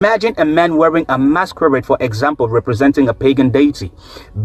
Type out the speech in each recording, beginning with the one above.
Imagine a man wearing a masquerade, for example, representing a pagan deity.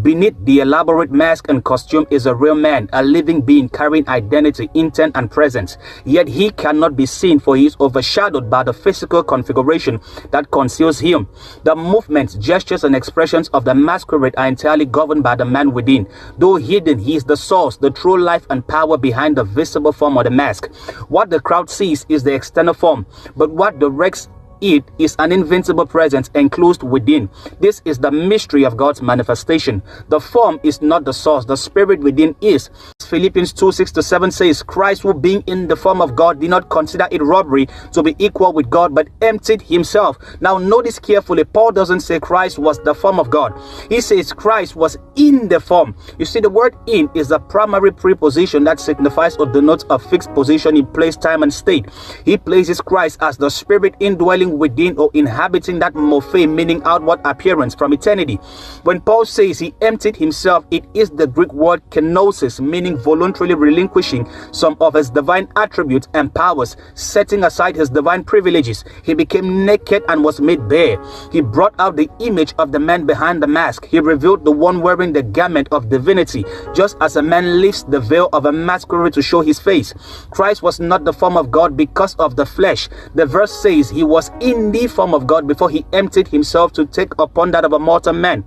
Beneath the elaborate mask and costume is a real man, a living being carrying identity, intent, and presence. Yet he cannot be seen, for he is overshadowed by the physical configuration that conceals him. The movements, gestures, and expressions of the masquerade are entirely governed by the man within. Though hidden, he is the source, the true life and power behind the visible form of the mask. What the crowd sees is the external form, but what directs it is an invincible presence enclosed within. This is the mystery of God's manifestation. The form is not the source, the spirit within is. Philippians 2:6-7 says, Christ, who being in the form of God, did not consider it robbery to be equal with God, but emptied himself. Now notice carefully, Paul doesn't say Christ was the form of God. He says Christ was in the form. You see, the word in is a primary preposition that signifies or denotes a fixed position in place, time, and state. He places Christ as the spirit indwelling within or inhabiting that morphe, meaning outward appearance from eternity. When Paul says he emptied himself, it is the Greek word kenosis, meaning voluntarily relinquishing some of his divine attributes and powers, setting aside his divine privileges. He became naked and was made bare. He brought out the image of the man behind the mask. He revealed the one wearing the garment of divinity, just as a man lifts the veil of a masquerade to show his face. Christ was not the form of God because of the flesh. The verse says he was in the form of God before he emptied himself to take upon that of a mortal man.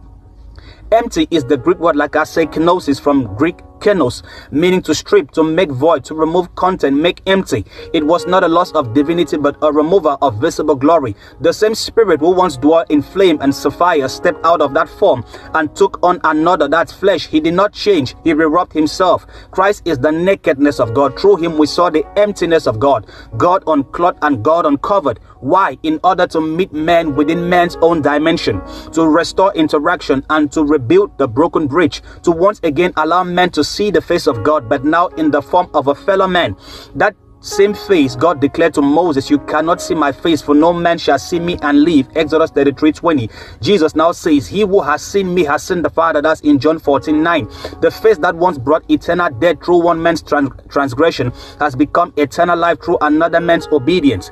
Empty is the Greek word, like I say, kenosis, from Greek kenos, meaning to strip, to make void, to remove content, make empty. It was not a loss of divinity, but a removal of visible glory. The same spirit who once dwelt in flame and sapphire stepped out of that form and took on another, that's flesh. He did not change. He re-robed himself. Christ is the nakedness of God. Through him we saw the emptiness of God. God unclothed and God uncovered. Why? In order to meet man within man's own dimension, to restore interaction and to rebuild the broken bridge, to once again allow man to see the face of God, but now in the form of a fellow man. That same face God declared to Moses, you cannot see my face, for no man shall see me and live. Exodus 33:20. Jesus now says, he who has seen me has seen the Father. That's in John 14:9. The face that once brought eternal death through one man's transgression has become eternal life through another man's obedience.